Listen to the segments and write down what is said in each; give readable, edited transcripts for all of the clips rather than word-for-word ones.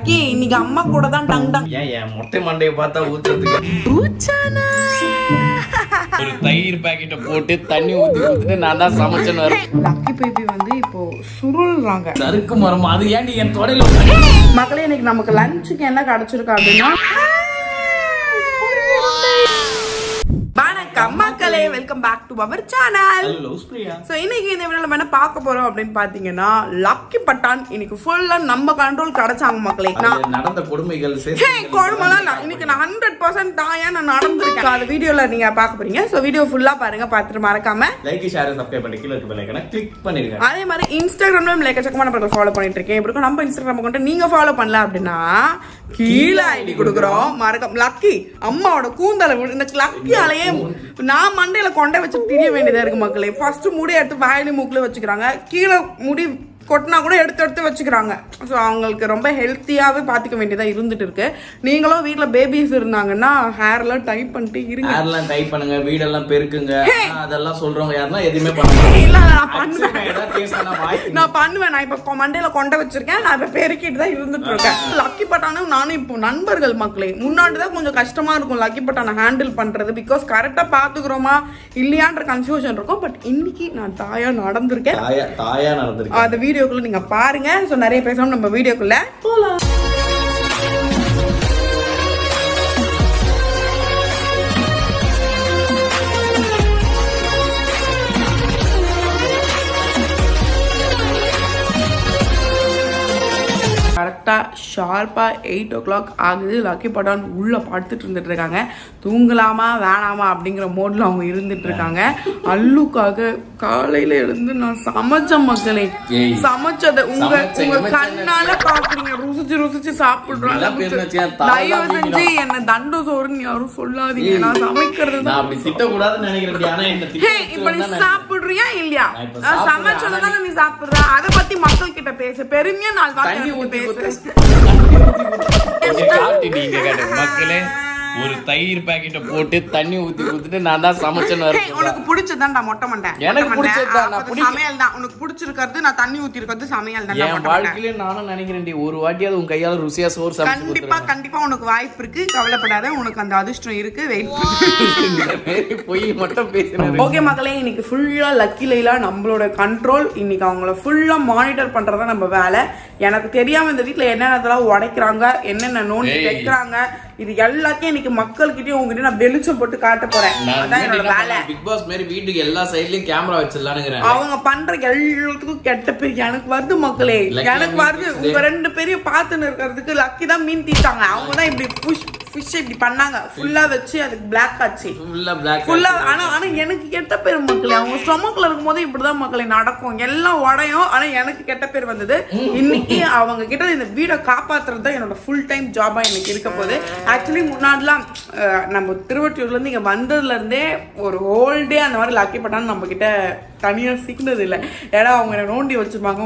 Lucky இன்னைக்கு அம்மா கூட தான் டங் டங். ஏன் மொட்டை மண்டையை பார்த்தா ஊத்துறதுக்கு ஊச்சானா ஒரு தயிர் பாக்கெட்டை போட்டு தண்ணி ஊத்தி ஊத்திட்டு நான் தான் சமைச்சேன்னு வரேன். லக்கி பேபி வந்து இப்போ சுருள்றாங்க. சறுக்கு மரம் அது ஏன்டி என் தொடையில மக்களே இன்னைக்கு நமக்கு லஞ்சுக்கு என்ன கிடைச்சிருக்கு அப்படின்னா மக்களே welcome back to our channel. So இன்னைக்கு இந்த வீடியோல நம்ம என்ன பார்க்க போறோம் அப்படின்னு பாத்தீங்கன்னா லக்கி பட்டான் இன்னைக்கு ஃபுல்லா நம்ம கண்ட்ரோல் கிடைச்சாங்க மக்களே. நடந்த கொடுமைகள் கொடுமைலாம் இன்னைக்கு நான் 100% தாயா நான் நடந்திருக்கேன். அந்த வீடியோல நீங்க பார்க்க போறீங்க. சோ வீடியோ ஃபுல்லா பாருங்க, பார்த்துட்டு மறக்காம லைக் ஷேர் சப்ஸ்கிரைப் பண்ணி கீழ இருக்க பெல் ஐகானை கிளிக் பண்ணிருங்க. அதே மாதிரி இன்ஸ்டாகிராம்லயும் லைக் செக் பண்ண ஃபாலோ பண்ணிட்டு இருக்கேன். இப்போ நம்ம இன்ஸ்டாகிராம் அக்கவுண்ட் நீங்க ஃபாலோ பண்ணல அப்படின்னா கீழ ஐடி கொடுக்குறோம் மறக்காம. லக்கி அம்மாவோட கூந்தல இந்த லக்கியாலேயே நான் மண்டையில கொண்டை வச்சு திரிய வேண்டியதா இருக்கு மக்களே. ஃபர்ஸ்ட் முடி எடுத்து வாயில மூக்குல வச்சுக்கிறாங்க, கீழே முடி கொட்டினா கூட எடுத்து வச்சுக்கிறாங்க. ஸோ அவங்களுக்கு ரொம்ப ஹெல்த்தியாவே பாத்துக்க வேண்டியதா இருந்துட்டு இருக்கு. நீங்களும் வீட்டுல பேபிஸ் இருந்தாங்கன்னா ஹேர்லாம் டைப் பண்ணிட்டு இருங்க. ஹேர்லாம் டைப் பண்ணுங்க, வீடெல்லாம் பெருக்குங்க. அதெல்லாம் சொல்றவங்க யாருன்னா எதுவுமே பண்ண இல்ல நான் பண்ணுவேன். நான் இப்ப மண்டையில கொண்ட வச்சிருக்கேன், நான் இப்ப பெருக்கிட்டு தான் இருந்துட்டு இருக்கேன். லக்கி பட்டானும் நானும் இப்போ நண்பர்கள் மக்களே. முன்னாடிதான் கொஞ்சம் கஷ்டமா இருக்கும் லக்கி பட்டானை ஹேண்டில் பண்றது. பிகாஸ் கரெக்டா பாத்துக்கிறோமா இல்லையான்ற கன்ஃபியூஷன் இருக்கும். பட் இன்னைக்கு நான் தாயா நடந்திருக்கேன். அந்த வீடியோக்குள்ள நீங்க பாருங்க. சோ நிறைய பேசாம நம்ம வீடியோக்குள்ள போலாம். கரெக்டா ஷார்ப்பா 8 o'clock ஆகுது. லக்கி பட்டான் உள்ள படுத்துட்டு இருந்துட்டு இருக்காங்க. தூங்கலாமா வேணாமா அப்படிங்கிற மோட்ல அவங்க இருந்துட்டு இருக்காங்க. அல்லுக்காக காலையில எழுந்து நான் சமைச்ச மக்களே. சமைச்சதை உங்க கண்ணால பாக்குறீங்க. ருசிச்சு சாப்பிடுறாங்க. தயவு செஞ்சு என்ன தண்டு சோறுன்னு யாரும் சொல்லாதீங்க. நான் சமைக்கிறது இப்ப நீ சாப்பிடுறியா இல்லையா? சமைச்சதுனால நீ சாப்பிடுற. அதை பத்தி மக்கள் கிட்ட பேச பெருமையா 4 வார்த்தை பேச. மக்களே ஒரு தயிர் பாக்கெட்டை போட்டு தண்ணி ஊத்தி ஊத்திட்டு நான் தான் சமைச்சேன்னு வரேன். உனக்கு பிடிச்சதுதான் மொட்டை மண்டை. எனக்கு பிடிச்சதுதான் சமையல் தான். உனக்கு பிடிச்சிருக்கிறது நான் தண்ணி ஊத்தி இருக்கிறது சமையல் தான். என் வாழ்க்கையில நானும் நினைக்கிறேன் ஒரு வாட்டியாவது உன் கையால ருசியா சோறு சமைச்சு கண்டிப்பா உனக்கு வாய்ப்பு இருக்கு. கவலைப்படாத, உனக்கு அந்த அதிர்ஷ்டம் இருக்கு. வெயிட் போய் மட்டும் பேசுறேன். ஓகே மக்களே, இன்னைக்கு ஃபுல்லா லக்கி லைலா நம்மளோட கண்ட்ரோல். இன்னைக்கு அவங்கள ஃபுல்லா மானிட்டர் பண்றதா நம்ம வேலை. எனக்கு தெரியாம இந்த வீட்டுல என்னென்னதெல்லாம் உடைக்கிறாங்க, என்னென்ன நோண்டி வைக்கிறாங்க, இது எல்லாத்தையும் இன்னைக்கு மக்கள்கிட்டயும் உங்ககிட்ட நான் வெளிச்சம் போட்டு காட்ட போறேன். அதான் என்னோட வேலை. பிக் பாஸ் மாதிரி வீட்டுக்கு எல்லா சைட்லயும் கேமரா வச்சிடலாம்னு அவங்க பண்ற எல்லாத்துக்கும் கெட்ட பேர் எனக்கு வருது மக்களே. எனக்கு வருது. உங்க 2 பேரையும் பாத்துன்னு இருக்கிறதுக்கு லக்கி தான் மீன் தீட்டாங்க. அவங்க தான் இப்படி ஃபிஷ் இப்படி பண்ணாங்க. ஃபுல்லா வச்சு அதுக்கு பிளாக் ஆச்சு. ஃபுல்லா ஆனா எனக்கு கெட்ட பேர் மக்களே. அவங்க ஸ்டொமக்ல இருக்கும் போது இப்படிதான் மக்களே நடக்கும். எல்லாம் உடையும். ஆனா எனக்கு கெட்ட பேர் வந்தது. இன்னைக்கு அவங்க கிட்ட இந்த வீடை காப்பாத்துறது தான் என்னோட ஃபுல் டைம் ஜாபா எனக்கு இருக்க போகுது. ஆக்சுவலி முன்னாடிலாம் நம்ம திருவொற்றியூர்ல இருந்து இங்க வந்ததுல இருந்தே ஒரு ஹோல் டே அந்த மாதிரி லக்கி பட்டான்னு நம்ம கிட்ட தனியா சிக்கினது இல்ல. ஏன்னா அவங்க நோண்டி வச்சிருப்பாங்க.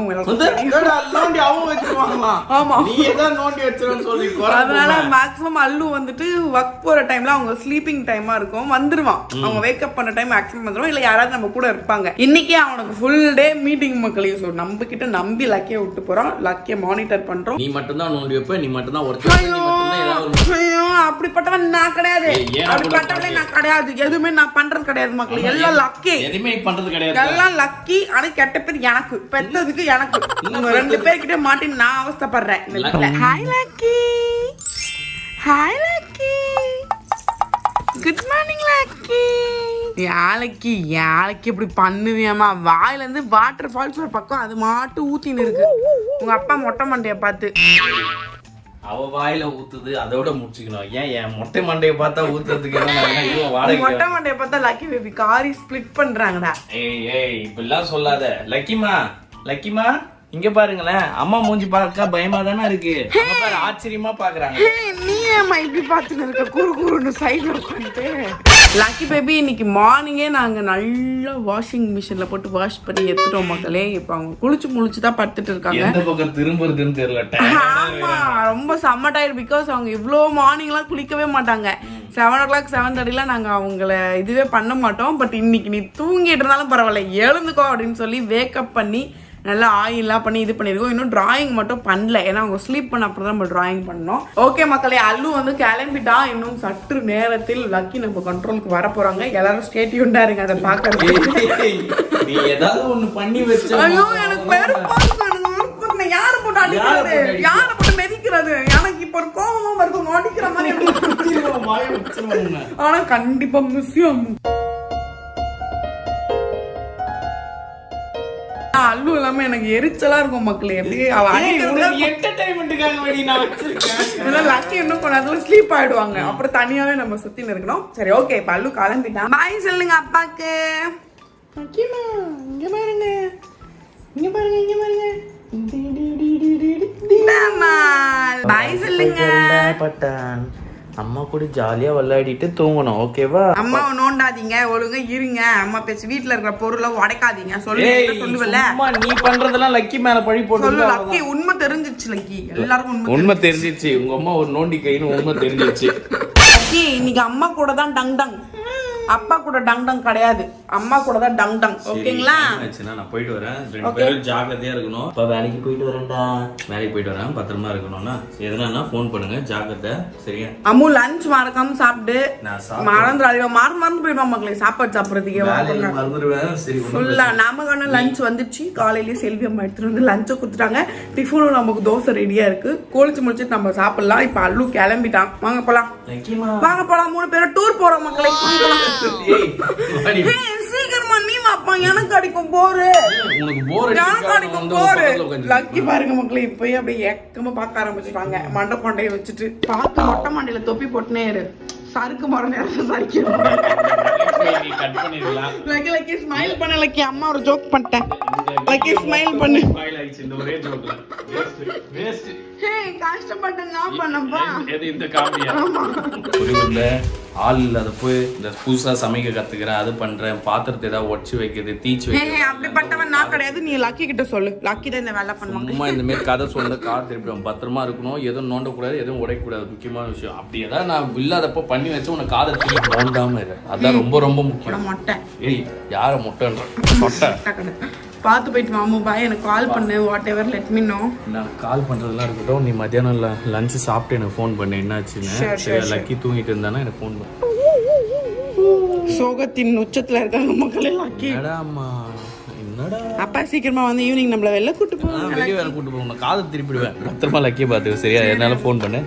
அதனால மேக்ஸிமம் அல்லு வந்துட்டு ஒர்க் போற டைம்ல அவங்க ஸ்லீப்பிங் டைமா இருக்கும். வந்துருவான். அவங்க வேக்கப் பண்ண டைம் மேக்ஸிமம் வந்துருவான். இல்ல யாராவது நம்ம கூட இருப்பாங்க. இன்னைக்கு அவனுக்கு ஃபுல் டே மீட்டிங் மக்களே. சோ நம்ம கிட்ட நம்பி லக்கிய விட்டு போறோம். லக்கிய மானிட்டர் பண்றோம். நீ மட்டும் தான் நோண்டி வைப்ப, நீ மட்டும் தான் அப்படிப்பட்டவன் நான் கிடையாது. அப்படிப்பட்டவளே நான் கிடையாது. எதுவுமே நான் பண்றது கிடையாது மக்களே. எல்லாம் லக்கி. எதுவுமே பண்றது கிடையாது. எல்லாம் லக்கி. ஆனா கெட்ட பேர் எனக்கு, பெத்ததுக்கு எனக்கு. உங்க 2 பேர்கிட்ட மாட்டி நான் அவஸ்தைப்படுறேன். Hi Lucky. Hi Lucky. Good morning Lucky. யாழைக்கு இப்படி பண்ணுவியாமா? வாயில இருந்து வாட்டர் ஃபால்ஸ் ஒரு பக்கம் அது மாட்டு ஊத்தின்னு இருக்கு. உங்க அப்பா மொட்டை மண்டைய பார்த்து அவ வாயில ஊத்துது. அதோட முடிச்சுக்கணும். ஏன் மொட்டை மண்டையை பார்த்தா ஊத்துறதுக்கு மொட்டை மண்டைய பார்த்தா லக்கி பேபி காரி ஸ்பிளிட் பண்றாங்கடா. ஏய் இப்படிலாம் சொல்லாத. லக்கிமா இங்க பாருங்களேன். அம்மா மூஞ்சி பார்க்க பயமா தானே இருக்கு. ஆச்சரியமா பாக்குறாங்க. நீ ஏமா இப்படி பாத்துன்னு இருக்க? குறுன்னு சைடுல உட்காந்துட்டு. லக்கி பேபி இன்னைக்கு மார்னிங்கே நாங்க நல்லா வாஷிங் மிஷின்ல போட்டு வாஷ் பண்ணி எடுத்துட்டோம் மக்களே. இப்ப அவங்க குளிச்சுதான் படுத்துட்டு இருக்காங்க. எந்த பக்கம் திரும்புறதுன்னு தெரியல. ஆமா ரொம்ப செம்ம டயர்ட். பிகாஸ் அவங்க இவ்வளவு மார்னிங் எல்லாம் குளிக்கவே மாட்டாங்க. 7 o'clock 7:30 நாங்க அவங்கள இதுவே பண்ண மாட்டோம். பட் இன்னைக்கு நீ தூங்கிட்டு இருந்தாலும் பரவாயில்ல எழுந்துக்கோ அப்படின்னு சொல்லி வேக்கப் பண்ணி நல்லா ஆயிலாம் பண்ணி இது பண்ணியிருக்கோம். இன்னும் டிராயிங் மட்டும் பண்ணல, ஏன்னா அவங்க ஸ்லீப் பண்ண அப்புறம் தான் நம்ம டிராயிங் பண்ணோம். ஓகே மக்களே, அல்லு வந்து கிளம்பிட்டா. இன்னும் சற்று நேரத்தில் லக்கி நம்ம கண்ட்ரோலுக்கு வர போறாங்க. எல்லாரும் ஸ்டே டியூன்டா இருங்க அதை பார்க்கறதுக்கு. நீ ஏதாவது ஒண்ணு பண்ணி வச்ச. ஐயோ எனக்கு பேரு யார போட்டு அடிக்கிறது, யார போட்டு மெதிக்கிறது, எனக்கு இப்ப ஒரு கோவமா வருது, அடிக்கிற மாதிரி. ஆனா கண்டிப்பா மிஸ்ஸியம். அல்லு இல்லாம எனக்கு எரிச்சலா இருக்கும் மக்களே. எப்படி லக்கி இன்னும் கொஞ்சம் ஸ்லீப் ஆயிடுவாங்க, அப்புறம் தனியாவே நம்ம சுத்தி இருக்கணும். சரி ஓகே, இப்ப அல்லு கிளம்பிட்டான். பாய் சொல்லுங்க அப்பாக்கு. இங்க பாருங்க, இங்க பாருங்க, இங்க பாருங்க. பாய் சொல்லுங்க. அம்மா கூட ஜாலியா விளையாடிட்டு தூங்கணும். ஓகேவா? அம்மாவை நோண்டாதீங்க, ஒழுங்கா இருங்க. அம்மா பேச்சு வீட்டுல இருக்கிற பொருளை உடைக்காதீங்க. சொல்லுவல நீ பண்றதெல்லாம் லக்கி மேல பழி போட்டு. லக்கி உண்மை தெரிஞ்சிச்சு. லக்கி எல்லாருக்கும் உண்மை தெரிஞ்சிச்சு. உங்க அம்மா ஒரு நோண்டி கைன்னு உண்மை தெரிஞ்சிச்சு. லக்கி இன்னைக்கு அம்மா கூட தான் டங் டங், அப்பா கூட டங் டங் கிடையாது. அம்மா கூட தான் டங் டங். ஓகேங்களா? நான் போயிட்டு வரேன். ரெண்டு பேரும் ஜாக்கிரதையா இருக்கணும். இப்ப வேலைக்கு போயிட்டு வரேன்டா. வேலைக்கு போயிட்டு வரேன், பத்திரமா இருக்கணும்னா எதுனா போன் பண்ணுங்க. ஜாக்கிரதை, சரியா? அம்மு லஞ்ச் மறக்காம சாப்பிட்டு. மறந்து போயிடுவான் மக்களே சாப்பாடு சாப்பிடுறதுக்கே. மறந்துடுவேன். சரி, ஃபுல்லா நமக்கான லஞ்ச் வந்துச்சு. காலையிலேயே செல்வி அம்மா எடுத்துட்டு வந்து லஞ்சை கொடுத்துட்டாங்க. டிஃபனும் நமக்கு தோசை ரெடியா இருக்கு. கோழிச்சு முடிச்சு நம்ம சாப்பிடலாம். இப்ப அல்லு கிளம்பிட்டான். வாங்க போலாம், வாங்க போலாம். 3 பேரும் டூர் போறோம் மக்களே. சீக்கிரமா நீ வாப்பா, எனக்கு அடிக்கும் போரு. எனக்கு அடிக்கும் போரு. லக்கி பாருங்க மக்களே, இப்பயே அப்படியே ஏக்கமா பார்க்க ஆரம்பிச்சுட்டாங்க. மண்டை கொண்டையை வச்சுட்டு பார்த்து மொட்டை மண்டையில தொப்பி போட்டுனே இரு. சறுக்கு மரம் நேரம் சறுக்கிறோம். லக்கி ஸ்மைல் பண்ண. லக்கி அம்மா ஒரு ஜோக் பண்ணிட்டேன். லக்கி ஸ்மைல் பண்ணு. கஷ்டப்பட்டு நான் பண்ணப்பா. ஆள் இல்லாத போய் இந்த புதுசா சமைக்க கத்துக்கிறேன், அது பண்றேன், பாத்திரத்தை ஏதாவது உடச்சு வைக்கிறது, தீச்சு வைக்கிறது. அப்படிப்பட்டவன் நான் கிடையாது. நீ லக்கி கிட்ட சொல்லு. லக்கி தான் இந்த வேலை பண்ணுவாங்க. சும்மா இந்த மாதிரி கதை சொல்ல கார் திருப்பிடும். பத்திரமா இருக்கணும், எதுவும் நோண்டக்கூடாது, எதுவும் உடையக்கூடாது. முக்கியமான விஷயம். அப்படி ஏதாவது நான் இல்லாதப்ப பண்ணி வச்சு உனக்கு காதை திருப்பி நோண்டாம இரு. அதான் ரொம்ப ரொம்ப முக்கியம். மொட்டை. ஏய், யார மொட்டைன்ற? மொட்டை பார்த்து போயிட்டு மாமு பாய். எனக்கு கால் பண்ணு. Whatever let me know. நான் கால் பண்றதெல்லாம் இருக்கட்டும். நீ மத்தியானம் லஞ்ச் சாப்பிட்டு எனக்கு ஃபோன் பண்ணு என்னாச்சுன்னு. சரி, லக்கி தூங்கிட்டு இருந்தானா எனக்கு ஃபோன் பண்ணு. சோகத்தின் உச்சத்துல இருக்காங்க மக்களே. லக்கி அப்பா சீக்கிரமா வந்து ஈவினிங் நம்மள வெளில கூட்டு போவாங்க. வெளிய வேற கூட்டு போவாங்க. காது திருப்பிடுவேன். பத்திரமா லக்கிய பாத்துக்க, சரியா? என்னால ஃபோன் பண்ணு.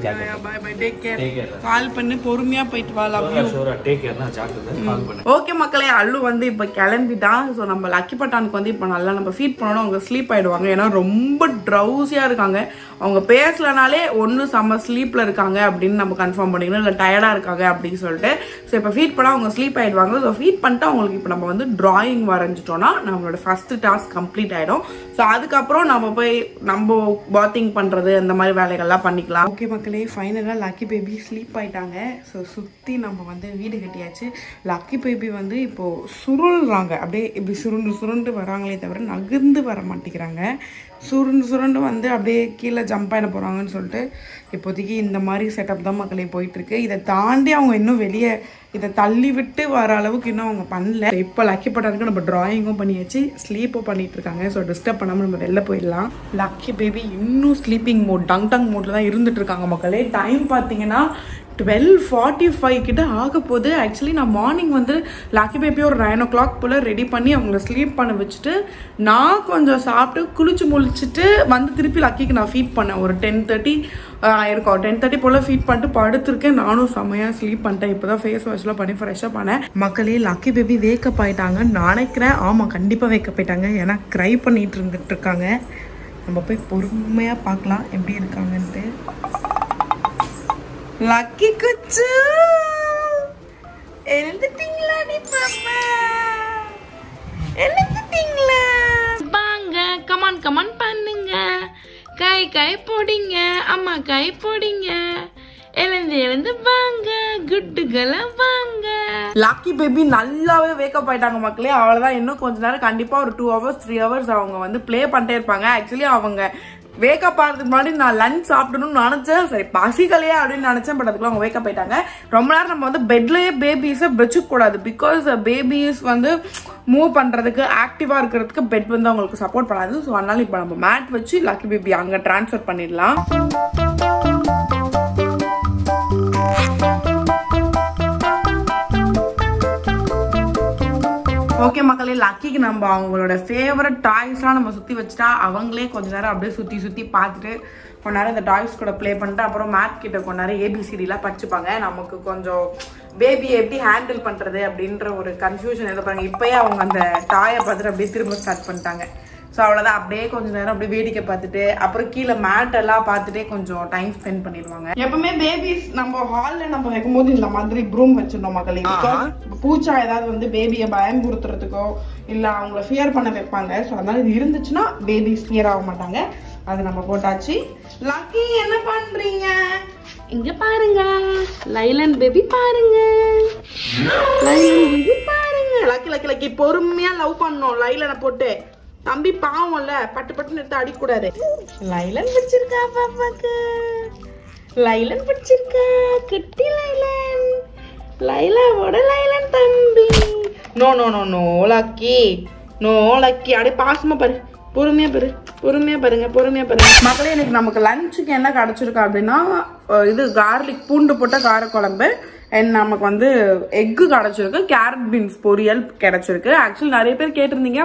Bye bye, take care. Call பண்ணு, பொறுமையா போயிட்டு வா. Love you. ஷூரா, டேக் கேர். நான் ஜாக்கிரதை. கால் பண்ணு. ஓகே மக்களே, அல்லு வந்து இப்ப கிளம்பிட்டான். சோ நம்ம லக்கி பட்டானுக்கு வந்து இப்ப நல்லா நம்ம ஃபீட் பண்ணனும். அவங்க ஸ்லீப் ஆயிடுவாங்க. ஏன்னா ரொம்ப ட்ரௌசியா இருக்காங்க. அவங்க பேசலனாலே ஒன்னு செம்ம ஸ்லீப்ல இருக்காங்க அப்படின்னு நம்ம கன்ஃபார்ம் பண்ணிக்கணும், இல்ல டயர்டா இருக்காங்க அப்படின்னு சொல்லிட்டு. ஸோ இப்போ ஃபீட் பண்ணா அவங்க ஸ்லீப் ஆயிடுவாங்க. ஸோ ஃபீட் பண்ணிட்டு அவங்களுக்கு இப்போ நம்ம வந்து டிராயிங் வரைஞ்சிட்டோம்னா நம்மளோட ஃபர்ஸ்ட் டாஸ்க் கம்ப்ளீட் ஆயிடும். ஸோ அதுக்கப்புறம் நம்ம போய் நம்ம பாத்திங் பண்றது அந்த மாதிரி வேலைகள்லாம் பண்ணிக்கலாம். ஓகே மக்களே, ஃபைனலாக லக்கி பேபி ஸ்லீப் ஆயிட்டாங்க. ஸோ சுற்றி நம்ம வந்து வீடு கட்டியாச்சு. லக்கி பேபி வந்து இப்போ சுருள்றாங்க. அப்படியே இப்படி சுருண்டு சுருண்டு வராங்களே தவிர நகர்ந்து வர மாட்டேங்கிறாங்க. சுருண்டு சுருண்டு வந்து அப்படியே கீழே ஜம்ப் ஆகிட போகிறாங்கன்னு சொல்லிட்டு இப்போதைக்கு இந்த மாதிரி செட்டப் தான் மக்களே போயிட்டுருக்கு. இதை தாண்டி அவங்க இன்னும் வெளியே இதை தள்ளி விட்டு வர அளவுக்கு இன்னும் அவங்க பண்ணல. இப்போ லக்கி பட்டாருக்கு நம்ம டிராயிங்கும் பண்ணியாச்சு, ஸ்லீப்பும் பண்ணிட்டு இருக்காங்க. ஸோ டிஸ்டர்ப் பண்ணாமல் நம்ம வெளில போயிடலாம். லக்கி பேபி இன்னும் ஸ்லீப்பிங் மோட், டங் டங் மோட்ல தான் இருந்துட்டு இருக்காங்க மக்களே. டைம் பார்த்தீங்கன்னா 12:45 கிட்ட ஆக போகுது. ஆக்சுவலி நான் மார்னிங் வந்து லக்கி பேபி ஒரு 9 o'clock போல் ரெடி பண்ணி அவங்கள ஸ்லீப் பண்ண வச்சுட்டு நான் கொஞ்சம் சாப்பிட்டு குளிச்சு முழிச்சிட்டு வந்து திருப்பி லக்கிக்கு நான் ஃபீட் பண்ணேன். ஒரு 10:30 இருக்கும். 10:30 போல் ஃபீட் பண்ணிட்டு படுத்திருக்கேன். நானும் செம்மையாக ஸ்லீப் பண்ணிட்டேன். இப்போ தான் ஃபேஸ் வாஷ்லாம் பண்ணி ஃப்ரெஷ்ஷாக பண்ணேன். மக்களே, லக்கி பேபி வேக்கப் ஆகிட்டாங்கன்னு நினைக்கிறேன். ஆமாம், கண்டிப்பாக வேக்கப் ஆகிட்டாங்க. ஏன்னா க்ரை பண்ணிட்டு இருந்துட்டு இருக்காங்க. நம்ம போய் பொறுமையாக பார்க்கலாம் எப்படி இருக்காங்கன்ட்டு. லக்கி குச்சு எழுந்துட்டீங்களா? நீ பாப்பா எழுந்துட்டீங்களா? வாங்க, கமான் கமான் பண்ணுங்க. கை கை போடிங்க, அம்மா கை போடிங்க. எழுந்து எழுந்து வாங்க, குட்டுகளை வாங்க. லக்கி பேபி நல்லாவே வேக்கப் ஆயிட்டாங்க மக்களே. அவ்வளவுதான், இன்னும் கொஞ்ச நேரம் கண்டிப்பா ஒரு 2 hours 3 hours அவங்க வந்து பிளே பண்ணிட்டே இருப்பாங்க. ஆக்சுவலி அவங்க வேக்கப் ஆகிறதுக்கு முன்னாடி நான் லஞ்ச் சாப்பிடணும்னு நினைச்சேன். சரி பசிக்கலையா அப்படின்னு நினைச்சேன். பட் அதுக்குள்ள அவங்க வேக்கப் ஆயிட்டாங்க. ரொம்ப நேரம் நம்ம வந்து பெட்லயே பேபிஸை வச்சுக்க கூடாது. பிகாஸ் பேபிஸ் வந்து மூவ் பண்றதுக்கு ஆக்டிவா இருக்கிறதுக்கு பெட் வந்து அவங்களுக்கு சப்போர்ட் பண்ணாது. ஸோ அதனால இப்போ நம்ம மேட் வச்சு லக்கி பேபி அங்க டிரான்ஸ்ஃபர் பண்ணிடலாம். ஓகே மக்களே, லக்கிக்கு நம்ம அவங்களோட ஃபேவரட் டாய்ஸ்லாம் நம்ம சுற்றி வச்சுட்டா அவங்களே கொஞ்ச நேரம் அப்படியே சுற்றி பார்த்துட்டு கொஞ்ச நேரம் இந்த டாய்ஸ் கூட ப்ளே பண்ணிட்டு அப்புறம் மேட் கிட்ட கொஞ்ச நேரம் ABCDலாம் படிச்சுப்பாங்க. நமக்கு கொஞ்சம் பேபியை எப்படி ஹேண்டில் பண்ணுறது அப்படின்ற ஒரு கன்ஃபியூஷன் எதை பாருங்க. இப்போயே அவங்க அந்த டாயை பார்த்துட்டு அப்படியே திரும்ப ஸ்டார்ட் பண்ணிட்டாங்க. ஸோ அவ்வளோதான், அப்படியே கொஞ்சம் நேரம் அப்படியே வேடிக்கை பார்த்துட்டு அப்புறம் கீழே மேட் எல்லாம் பார்த்துட்டே கொஞ்சம் டைம் ஸ்பெண்ட் பண்ணிடுவாங்க. எப்பவுமே பேபிஸ் நம்ம ஹாலில் நம்ம வைக்கும்போது இந்த மாதிரி ப்ரூம் வச்சிடணும் மக்களே. பூச்சா ஏதாவது வந்து பேபியை பயம்புறுத்துறதுக்கோ இல்லை அவங்கள ஃபியர் பண்ண வைப்பாங்க. ஸோ அதனால இது இருந்துச்சுன்னா பேபிஸ் ஃபியர் ஆக மாட்டாங்க. அது நம்ம போட்டாச்சு. லக்கி என்ன பண்றீங்க? இங்க பாருங்க, லைலன் பேபி பாருங்க, லைலன் பேபி பாருங்க. லக்கி லக்கி லக்கி பொறுமையா லவ் பண்ணணும் லைலனை போட்டு. தம்பி பாவம்ல, பட்டு பட்டு எடுத்து அடிக்கூடாது. லைலன் பிடிச்சிருக்கா பாப்பாக்கு, லைலன் பிடிச்சிருக்கா, குட்டி லைலன், லைலாவோட லைலன் தம்பி. No no no no lucky, no lucky. அப்படியே பாசமா பாரு, பொறுமையா பாரு, பொறுமையா பாருங்க, பொறுமையா பாருங்க மக்களே. இன்னைக்கு நமக்கு லஞ்சுக்கு என்ன கிடைச்சிருக்கு அப்படின்னா இது கார்லிக் பூண்டு போட்ட காரக்குழம்பு. நமக்கு வந்து எக்கு கிடைச்சிருக்கு, கேரட் பீன்ஸ் பொரியல் கிடைச்சிருக்கு. ஆக்சுவலி நிறைய பேர் கேட்டிருந்தீங்க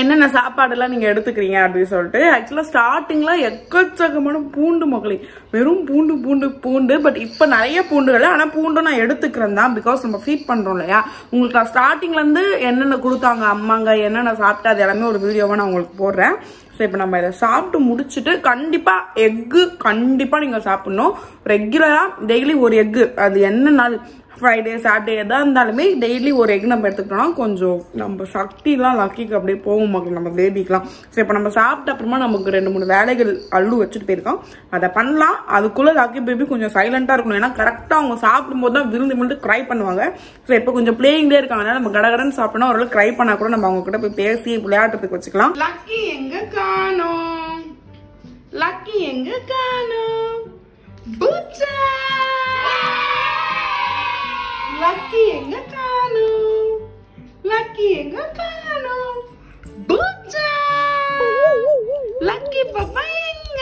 என்னென்ன சாப்பாடெல்லாம் நீங்க எடுத்துக்கிறீங்க அப்படின்னு சொல்லிட்டு. ஆக்சுவலா ஸ்டார்டிங்ல எக்கச்சக்கமான பூண்டு மக்களே, வெறும் பூண்டு பூண்டு பூண்டு. பட் இப்ப நிறைய பூண்டுகள், ஆனா பூண்டு நான் எடுத்துக்கிறேன் தான். பிகாஸ் நம்ம ஃபீட் பண்றோம் இல்லையா. உங்களுக்கு ஸ்டார்டிங்ல இருந்து என்னென்ன கொடுத்தாங்க அம்மாங்க, என்னென்ன சாப்பிட்டா அது எல்லாமே ஒரு வீடியோவா நான் உங்களுக்கு போடுறேன். ஸோ இப்போ நம்ம இதை சாப்பிட்டு முடிச்சுட்டு கண்டிப்பா எக்கு கண்டிப்பா நீங்க சாப்பிடணும். ரெகுலரா டெய்லி ஒரு எக்கு, அது என்ன நாள் ஃப்ரைடே சாட்டர்டே எதாக இருந்தாலுமே டெய்லி ஒரு எக் நம்ம எடுத்துக்கிட்டோம்னா கொஞ்சம் நம்ம சக்திலாம் லக்கிக்கு அப்படியே போகும் மக்கள், நம்ம பேபிக்கெலாம். ஸோ இப்போ நம்ம சாப்பிட்ட அப்புறமா நமக்கு 2-3 வேலைகள் அல்லு வச்சுட்டு போயிருக்கோம், அதை பண்ணலாம். அதுக்குள்ளே லக்கி பேபி கொஞ்சம் சைலண்டாக இருக்கணும். ஏன்னா கரெக்டாக அவங்க சாப்பிடும்போது தான் விழுந்து க்ரை பண்ணுவாங்க. ஸோ இப்போ கொஞ்சம் பிளேயிங்லேயே இருக்காங்க. அதனால நம்ம கடகடன்னு சாப்பிட்டோம்னா ஓரளவு க்ரை பண்ணா கூட நம்ம அவங்க கிட்ட போய் பேசி விளையாடுறதுக்கு வச்சுக்கலாம். லக்கி எங்க காணோம், லக்கி எங்க காணோம், பூச்சா லக்கி எங்க காணோம், லக்கி எங்க காணோம், பூச்சா லக்கி பாப்பா எங்க?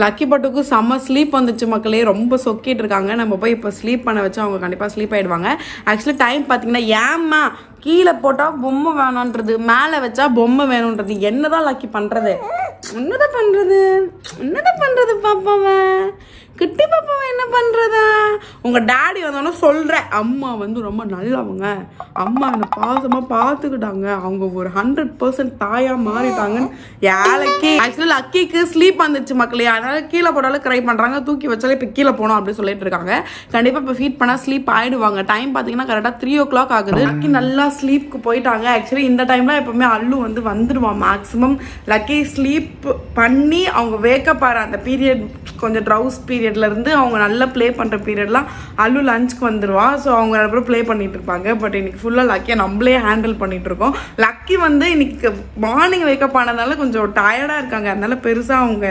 லக்கி பட்டுக்கு செம்ம ஸ்லீப் வந்துச்சு மக்களே, ரொம்ப சொக்கிட்டு இருக்காங்க. நம்ம போய் இப்போ ஸ்லீப் பண்ண வச்சு அவங்க கண்டிப்பாக ஸ்லீப் ஆயிடுவாங்க. ஆக்சுவலி டைம் பார்த்தீங்கன்னா ஏம்மா கீழே போட்டால் பொம்மை வேணான்றது, மேலே வச்சா பொம்மை வேணுன்றது. என்னதான் லக்கி பண்ணுறது, என்னதான் பண்ணுறது, என்னதான் பண்ணுறது பாப்பாவை, குட்டி பாப்பாவை என்ன பண்ணுறதா? உங்கள் டேடி வந்தோன்னா சொல்கிறேன், அம்மா வந்து ரொம்ப நல்லவங்க, அம்மா என்னை பாசமாக பார்த்துக்கிட்டாங்க, அவங்க ஒரு 100% தாயாக மாறிட்டாங்கன்னு ஏழைக்கு. ஆக்சுவலி லக்கிக்கு ஸ்லீப் வந்துச்சு மக்களே, அதனால கீழே போட்டாலும் க்ரை பண்ணுறாங்க, தூக்கி வச்சாலும் இப்போ கீழே போனோம் அப்படின்னு சொல்லிட்டு இருக்காங்க. கண்டிப்பாக இப்போ ஃபீட் பண்ணால் ஸ்லீப் ஆகிடுவாங்க. டைம் பார்த்தீங்கன்னா கரெக்டாக 3 o'clock ஆகுது. லக்கி நல்லா ஸ்லீப்க்கு போயிட்டாங்க. ஆக்சுவலி இந்த டைம்லாம் எப்பவுமே அல்லு வந்து வந்துடுவான் மேக்ஸிமம். லக்கி ஸ்லீப் பண்ணி அவங்க வேக்கப் ஆகிற அந்த பீரியட், கொஞ்சம் ட்ரவுஸ் பீரியட்ல இருந்து அவங்க நல்லா ப்ளே பண்ணுற பீரியட்லாம் அல்லு லஞ்சுக்கு வந்துடுவா. ஸோ அவங்க அப்புறம் ப்ளே பண்ணிட்டு இருப்பாங்க. பட் இன்னைக்கு ஃபுல்லாக லக்கியை நம்மளே ஹேண்டில் பண்ணிட்டு இருக்கோம். லக்கி வந்து இன்னைக்கு மார்னிங் வேக்கப் ஆனதுனால கொஞ்சம் டயர்டாக இருக்காங்க. அதனால பெருசாக அவங்க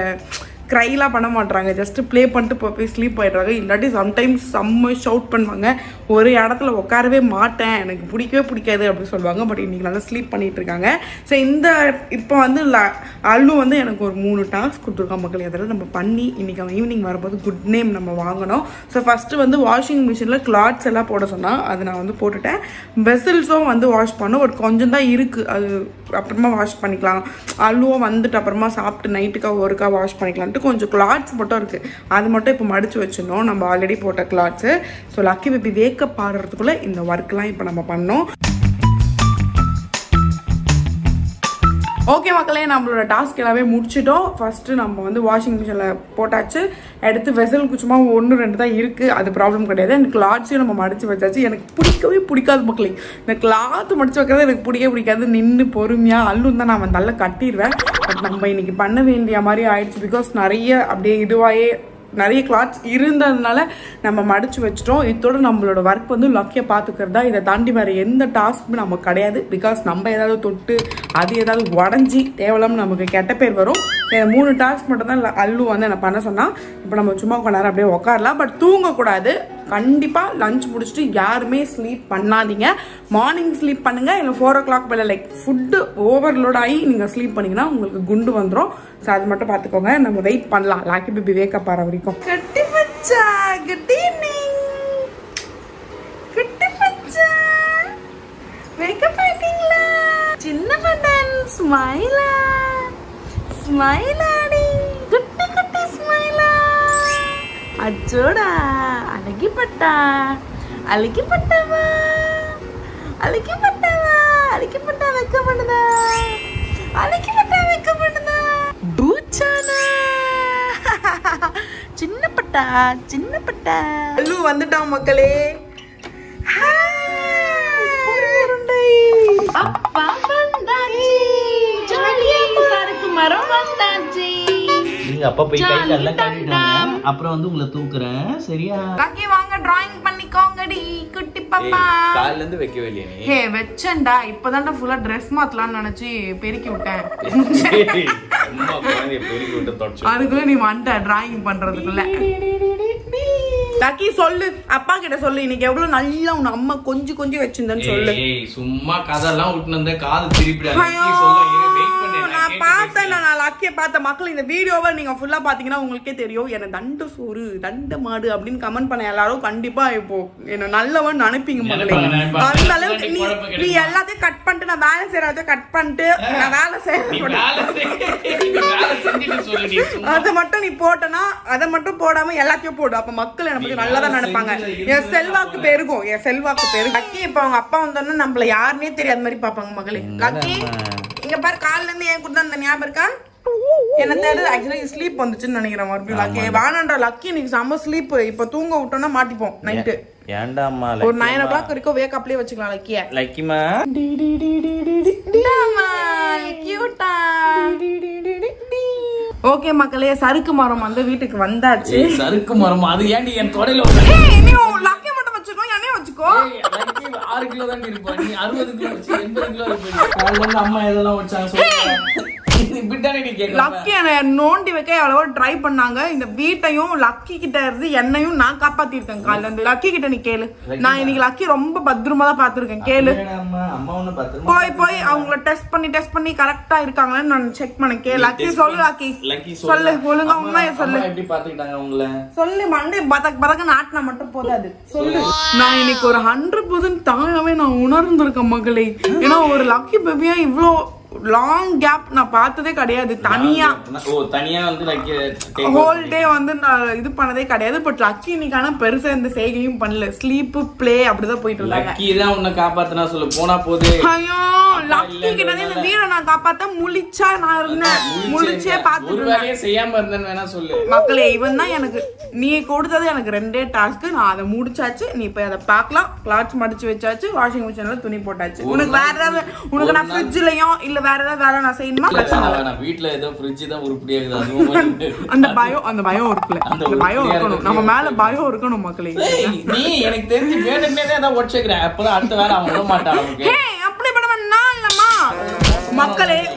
க்ரைலாம் பண்ண மாட்டாங்க, ஜஸ்ட் ப்ளே பண்ணிட்டு போய் ஸ்லீப் ஆகிடுறாங்க. இல்லாட்டி சம்டைம்ஸ் செம்ம ஷவுட் பண்ணுவாங்க, ஒரு இடத்துல உட்காரவே மாட்டேன், எனக்கு பிடிக்கவே பிடிக்காது அப்படின்னு சொல்லுவாங்க. பட் இன்றைக்கி நல்லா ஸ்லீப் பண்ணிட்டு இருக்காங்க. ஸோ இந்த இப்போ வந்து அல்லு வந்து எனக்கு ஒரு 3 டாஸ்க் கொடுத்துருக்கான் மக்கள். அதெல்லாம் நம்ம பண்ணி இன்றைக்கி அவன் ஈவினிங் வரும்போது குட் நேம் நம்ம வாங்கணும். ஸோ ஃபஸ்ட்டு வந்து வாஷிங் மிஷினில் கிளாத்ஸ் எல்லாம் போட சொன்னால் அது நான் வந்து போட்டுட்டேன். வெசல்ஸும் வந்து வாஷ் பண்ணும், ஒரு கொஞ்சம் தான் இருக்குது, அது அப்புறமா வாஷ் பண்ணிக்கலாம். அல்லுவும் வந்துட்டு அப்புறமா சாப்பிட்டு நைட்டுக்காக ஒருக்கா வாஷ் பண்ணிக்கலான்ட்டு கொஞ்சம் கிளாத்ஸ் மட்டும் இருக்குது, அது மட்டும் இப்போ மடித்து வச்சிடணும், நம்ம ஆல்ரெடி போட்ட clothes. So Lucky baby wake up ஆடுறதுக்குள்ளே இந்த ஒர்க்லாம் இப்போ நம்ம பண்ணோம். ஓகே மக்களே, நம்மளோட டாஸ்க் எல்லாமே முடிச்சிட்டோம். ஃபர்ஸ்ட் நம்ம வந்து வாஷிங் மிஷின்ல போட்டாச்சு. எடுத்து வெசலுக்கு சும்மா 1-2 தான் இருக்கு, அது ப்ராப்ளம் கிடையாது. எனக்கு கிளாத்ஸையும் நம்ம மடிச்சு வச்சாச்சு. எனக்கு பிடிக்கவே பிடிக்காது மக்களே, இந்த கிளாத் மடிச்சு வைக்கிறது எனக்கு பிடிக்காது. நின்று பொறுமையா அல்லும் தான் நான் நல்லா கட்டிடுவேன். பட் நம்ம இன்னைக்கு பண்ண வேண்டிய மாதிரி ஆயிடுச்சு. பிகாஸ் நிறைய அப்படியே இதுவாயே நிறைய கிளாத்ஸ் இருந்ததுனால நம்ம மடிச்சு வச்சிட்டோம். இதோட நம்மளோட ஒர்க் வந்து லக்கியை பார்த்துக்கிறதா. இதை தாண்டி வேற எந்த டாஸ்க்குமே நமக்கு கிடையாது. பிகாஸ் நம்ம ஏதாவது தொட்டு அது ஏதாவது உடஞ்சி தேவலாம நமக்கு கெட்ட பேர் வரும். 3 டாஸ்க் மட்டும் தான் அல்லு வந்து என்ன பண்ண சொன்னா. இப்போ நம்ம சும்மா கொஞ்ச நேரம் அப்படியே உட்காரலாம். பட் தூங்கக்கூடாது. கண்டிப்பா லஞ்ச் முடிச்சுட்டு யாருமே ஸ்லீப் பண்ணாதீங்க. மார்னிங் ஸ்லீப் பண்ணுங்க. இல்லை 4 o'clock மேலே லைக் ஃபுட்டு ஓவர்லோட் ஆகி நீங்க ஸ்லீப் பண்ணீங்கன்னா உங்களுக்கு குண்டு வந்துடும். ஸோ அது மட்டும் பார்த்துக்கோங்க. நம்ம வெயிட் பண்ணலாம் லாக்கி பேபி வேக்கப் ஆகிற வரைக்கும். கட்டி பச்சா, குட் ஈவினிங். குட்டி பச்சா, வேக்கப் ஆயிட்டீங்களா? சின்ன பட்டன் ஸ்மைலா, ஸ்மைலாடி, குட்டி குட்டி ஸ்மைலா. அச்சோடா, அழகிப்பட்டா, அழகிப்பட்டவா, அழகிப்பட்டவா, அழகிப்பட்டா வைக்கப்படுதா, அழகிப்பட்டா வைக்கப்படுதா. பூச்சானா, சின்னப்பட்டா, சின்னப்பட்டா. அல்லு வந்துட்டான் மக்களே. அப்பா வந்தாச்சு, ஜாலியா சருக்கு மரம் வந்தாச்சு. நீங்க அப்பா போய் கை கால்லாம் கழுவிட்டாங்க. அப்புறம் வந்து உங்களை தூக்குறேன், சரியா? லக்கி வாங்க டிராயிங் பண்ணிக்கோங்கடி குட்டி பாப்பா. கால்ல இருந்து வைக்கவே இல்லையா நீ? ஹே வெச்சண்டா, இப்போதான்டா ஃபுல்லா Dress மாத்தலாம்னு நினைச்சு பெருக்கி விட்டேன். அம்மா குழந்தைய பெருக்கி விட்டு தொடச்சு. அதுக்குள்ள நீ வந்த டிராயிங் பண்றதுக்குள்ள. லக்கி சொல்லு, அப்பா கிட்ட சொல்லு, இன்னைக்கு எவ்வளவு நல்லா உன் அம்மா கொஞ்சம் கொஞ்சம் வச்சிருந்தேன்னு சொல்லு. சும்மா கதெல்லாம் விட்டுன்னு வந்த காது திருப்பிடாத. நான் பார்த்தேன், நான் லக்கிய பார்த்த மக்கள். இந்த வீடியோவை நீங்க ஃபுல்லா பாத்தீங்கன்னா உங்களுக்கே தெரியும். என்ன தண்ட சோறு தண்ட மாடு அப்படின்னு கமெண்ட் பண்ண எல்லாரும் கண்டிப்பா இப்போ என்ன நல்லவன் நினைப்பீங்க மக்களே. அந்த அளவுக்கு நீ எல்லாத்தையும் கட் பண்ணிட்டு நான் வேலை செய்யறத கட் பண்ணிட்டு நான் வேலை செய்யறேன் அதை மட்டும் நீ போட்டனா, அதை மட்டும் போடாம எல்லாத்தையும் போடு. அப்ப மக்கள் என்ன பத்தி நல்லாதான் நினைப்பாங்க. என் செல்வாக்கு பெருகும், என் செல்வாக்கு பெருகும். லக்கி இப்ப அவங்க அப்பா வந்தோன்னா நம்மள யாருன்னே தெரியாத மாதிரி பாப்பாங்க மக்களே. லக்கி இங்க பாரு, கால்ல இருந்து ஏன் கொடுத்தா அந்த ஞாபகம் இருக்கா? என்ன தெரியுது, ஆக்சுவலி ஸ்லீப் வந்துச்சுன்னு நினைக்கிறேன் மறுபடியும். லக்கி வானாண்டா, லக்கி இன்னைக்கு செம்ம ஸ்லீப். இப்ப தூங்க விட்டோம்னா மாட்டிப்போம் நைட்டு. ஏண்டாம்மா, ஒரு 9 o'clock வரைக்கும் வேக் அப்லயே வச்சுக்கலாம் லக்கிய. லக்கிமா கியூட்டா. ஓகே மக்களே, சறுக்கு மரம் வந்து வீட்டுக்கு வந்தாச்சு. சறுக்கு மரம் அது ஏன்டி என் தொடையில லக்கிய மட்டும் வச்சுக்கோ, என்னையும் வச்சுக்கோ. 6 கிலோ தான் இருப்பா, நீ 60 கிலோ வச்சு 80 கிலோ இருப்பீங்க. அம்மா எதெல்லாம் வச்சாங்க சொல்லுங்க. லக்கி என்ன நோண்டி வைக்க எவ்வளவோ ட்ரை பண்ணாங்க. இந்த வீட்டையும் லக்கி கிட்ட இருந்து என்னையும் நான் காப்பாத்திருக்கேன். காலைல இருந்து லக்கி கிட்ட நீ கேளு. நான் இன்னைக்கு லக்கி ரொம்ப பத்திரமா தான் பாத்துருக்கேன். கேளு. போய் போய் அவங்கள டெஸ்ட் பண்ணி கரெக்டா இருக்காங்கன்னு நான் செக் பண்ண. கேளு லக்கி, சொல்லு லக்கி, சொல்லு ஒழுங்கா உண்மையை சொல்லு. எப்படி பாத்துக்கிட்டாங்க உங்களை? சொல்லு, மண்டே பதக்க நாட்டினா மட்டும் போதாது, சொல்லு. நான் இன்னைக்கு ஒரு 100% தானாவே நான் உணர்ந்திருக்கேன் மகளே. ஏன்னா ஒரு லக்கி பேபியா இவ்வளோ லாங் கேப் நான் பார்த்ததே கிடையாது. தனியா வந்து ஹோல் டே வந்து நான் இது பண்ணதே கிடையாது. பட் லக்கி இன்னைக்கான பெருசா இந்த செய்கையும் பண்ணல. ஸ்லீப் பிளே அப்படிதான் போயிட்டு இருந்தாங்க. லக்கி தான் உன்னை காப்பாத்தினா சொல்லு, போனா போதே. ஐயோ லக்கி கிட்ட இந்த வீட நான் காப்பாத்த முழிச்சா நான் இருந்தேன். முழிச்சே பாத்துட்டு ஒரு வேலையே செய்யாம இருந்தேன்னு வேணா சொல்லு. மக்களே, இவன் தான் எனக்கு நீ கொடுத்தது எனக்கு 2 டாஸ்க். நான் அதை முடிச்சாச்சு. நீ இப்ப அதை பாக்கலாம். கிளாத்ஸ் மடிச்சு வச்சாச்சு. வாஷிங் மிஷின்ல துணி போட்டாச்சு. உனக்கு வேற ஏதாவது, உனக்கு நான் ஃப்ரிட்ஜ்லயும் இல்ல வேற ஏதாவது வேலை நான் செய்யணுமா? வீட்டுல ஏதோ ஃப்ரிட்ஜ் தான் உருப்படியாகுது. அந்த பயம் இருக்குல்ல, அந்த பயம் இருக்கணும். நம்ம மேல பயம் இருக்கணும் மக்களே. நீ எனக்கு தெரிஞ்சு வேணும்னே தான் ஒடிச்சுக்கிறேன். அப்பதான் அடுத்த வேலை அவன் விட மாட்டான். அப்படி பண்ண நான் இல்லம்மா.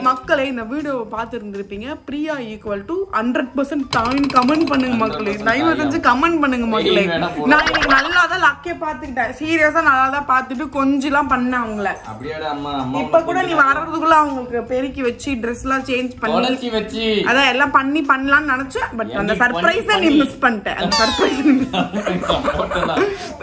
மக்களே இந்த வீடியோவை பார்த்து இருந்திருப்பீங்க. பிரியா ஈக்குவல் டு 100% தாயின் கமெண்ட் பண்ணுங்க மக்களே. தயவு செஞ்சு கமெண்ட் பண்ணுங்க மக்களே. நான் இன்னைக்கு நல்லா தான் லக்கிய பாத்துக்கிட்டேன். சீரியஸா நல்லா தான் பாத்துட்டு கொஞ்சம் பண்ணேன் அவங்கள. இப்ப கூட நீ வர்றதுக்குள்ள அவங்களுக்கு பெருக்கி வச்சு ட்ரெஸ் எல்லாம் சேஞ்ச் பண்ணி வச்சு அதான் எல்லாம் பண்ணலாம்னு நினைச்சேன். பட் அந்த சர்ப்ரைஸ் நீ மிஸ் பண்ணிட்டேன். அந்த சர்ப்ரைஸ்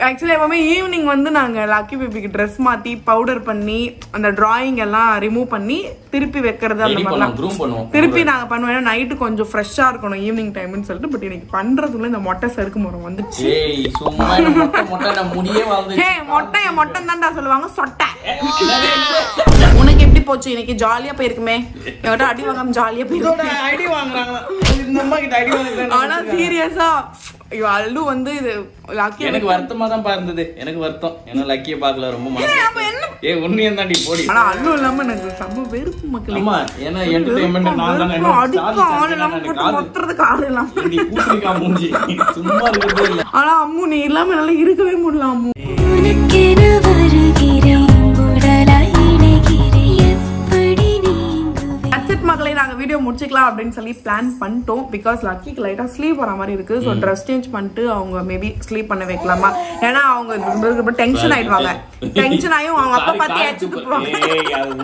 ஆக்சுவலி எப்பவுமே ஈவினிங் வந்து நாங்க லக்கி பேபிக்கு ட்ரெஸ் மாத்தி பவுடர் பண்ணி அந்த டிராயிங் எல்லாம் ரிமூவ் பண்ணி திருப்பி வைக்கிறது அந்த மாதிரிலாம் திருப்பி நாங்க பண்ணுவோம். நைட்டு கொஞ்சம் ஃப்ரெஷ்ஷா இருக்கணும் ஈவினிங் டைம்னு சொல்லிட்டு. பட் இன்னைக்கு பண்றதுக்குள்ள இந்த மொட்டை சறுக்கு மரம் வந்துச்சு. மொட்டை தான்டா சொல்லுவாங்க, சொட்டை. உனக்கு எப்படி போச்சு இன்னைக்கு? ஜாலியா போயிருக்குமே. என்கிட்ட அடி வாங்காம ஜாலியா போயிருக்கு. அடி வாங்குறாங்க ஆனா சீரியஸா அல்லு வந்து இது எனக்கு வருத்தமா தான் இருந்தது. எனக்கு வருத்தம், ஏன்னா லக்கிய பாக்கல ரொம்ப மனசு உண்மையா தாண்டி போடி. ஆனா அல்லு இல்லாம எனக்கு செம்ம வெறுப்பு மக்களே. ஆமா, ஏன்னா என்டர்டெயின்மென்ட் நான் தானே மொத்தறதுக்கு ஆள் இல்லாம நீ பூசிக்கா மூஞ்சி சும்மா இருக்கவே இல்ல. ஆனா அம்மு நீ இல்லாம நல்லா இருக்கவே முடியல அம்மு. மக்களை நாங்க வீடியோ முடிச்சுக்கலாம் அப்படின்னு சொல்லி பிளான் பண்ணிட்டோம். பிகாஸ் லக்கிக்கு லைட்டா ஸ்லீப் வர மாதிரி இருக்கு. ஸோ ட்ரெஸ் சேஞ்ச் பண்ணிட்டு அவங்க மேபி ஸ்லீப் பண்ண வைக்கலாமா? ஏன்னா அவங்க டென்ஷன் ஆயிடுவாங்க. டென்ஷன் ஆயும் அவங்க அப்பா பார்த்து ஏச்சு துப்புவாங்க.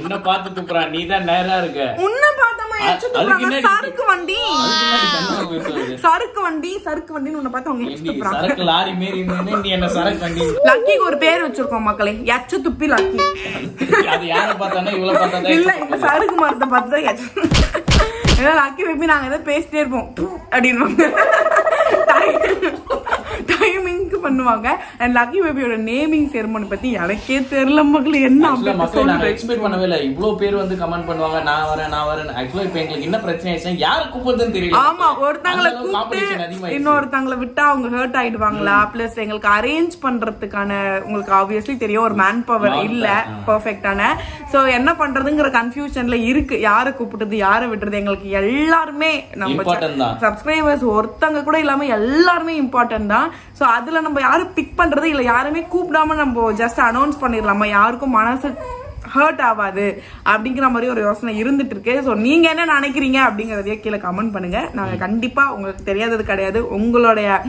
உன்னை பார்த்து துப்புறா, நீ தான் நேரா இருக்க. உன்னை பார்த்தாம ஏச்சு துப்புறாங்க. சறுக்கு வண்டி சறுக்கு வண்டின்னு உன்னை பார்த்து அவங்க ஏச்சு துப்புறாங்க. சரக்கு லாரி மாரி இருந்தே நீ என்ன சரக்கு வண்டி. லக்கிக்கு ஒரு பேர் வச்சிருக்கோம் மக்களே, எச்சு துப்பி லக்கி. அது யாரை பார்த்தானே இவ்வளவு பார்த்தா இல்ல, இந்த சறுக்கு மரத்தை பார்த்து தான் எச்சு. லக்கி பேபி நாங்க ஏதோ பேசிட்டே இருப்போம் அப்படின்னு டைமிங்க்கு பண்ணுவாங்க. அண்ட் லக்கி பேபியோட நேமிங் செரமனி பத்தி எனக்கே தெரியல மக்களே. என்ன எக்ஸ்பெக்ட் பண்ணவே இல்ல இவ்ளோ பேர் வந்து கமெண்ட் பண்ணுவாங்க நான் வரேன். ஆக்சுவலா இப்ப எங்களுக்கு என்ன பிரச்சனை ஆயிடுச்சு, யாரை கூப்பிடுறதுன்னு தெரியல. ஆமா, ஒருத்தங்களை கூப்பிட்டு இன்னொருத்தங்களை விட்டா அவங்க ஹர்ட் ஆயிடுவாங்களா? பிளஸ் எங்களுக்கு அரேஞ்ச் பண்றதுக்கான உங்களுக்கு ஆப்வியஸ்லி தெரியும் ஒரு மேன் பவர் இல்ல பெர்ஃபெக்ட்டான. சோ என்ன பண்றதுங்கிற கன்ஃபியூஷன்ல இருக்கு. யாரை கூப்பிடுறது யாரை விட்டுறது எங்களுக்கு எல்லாருமே நம்ம சப்ஸ்கிரைபர்ஸ் ஒருத்தங்க கூட இல்லாம எல்லாருமே இம்பார்ட்டன்ட் தான். சோ அதுல நம்ம யாரும் பிக் பண்றது இல்ல, யாருமே கூப்பிடாம நம்ம ஜஸ்ட் அனௌன்ஸ் பண்ணிடலாமா, யாருக்கும் மனசு ஹர்ட் ஆகாது அப்படிங்கிற மாதிரி ஒரு யோசனை இருந்துட்டு இருக்கு. ஸோ நீங்க என்ன நினைக்கிறீங்க அப்படிங்கறதையே கீழே கமெண்ட் பண்ணுங்க. நாங்க கண்டிப்பா உங்களுக்கு தெரியாதது கிடையாது, உங்களுடைய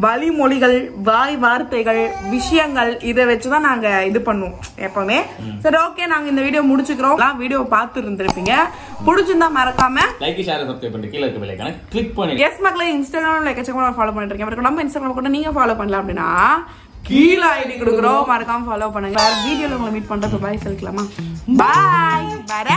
வழிமொழிகள் வாய் வார்த்தைகள் விஷயங்கள் இதை வச்சுதான் நாங்க இது பண்ணுவோம் எப்பவுமே. சரி, ஓகே, நாங்க இந்த வீடியோ முடிச்சுக்கிறோம். வீடியோ பார்த்து இருந்திருப்பீங்க, பிடிச்சிருந்தா மறக்காம லைக் ஷேர் சப்ஸ்கிரைப் பண்ணி கீழ இருக்க பெல் ஐகானை கிளிக் பண்ணுங்க. எஸ் மக்களே, இன்ஸ்டாகிராம்ல லைக் ஃபாலோ பண்ணிட்டு இருக்கேன். நம்ம இன்ஸ்டாகிராம் கூட நீங்க ஃபாலோ பண்ணலாம் அப்படின்னா கீழே ஐடி கொடுக்குறோம், மறக்காம ஃபாலோ பண்ணுங்க. வேற வீடியோல உங்களை மீட் பண்றப்ப பாய் சொல்லிக்கலாமா? பாய். வேற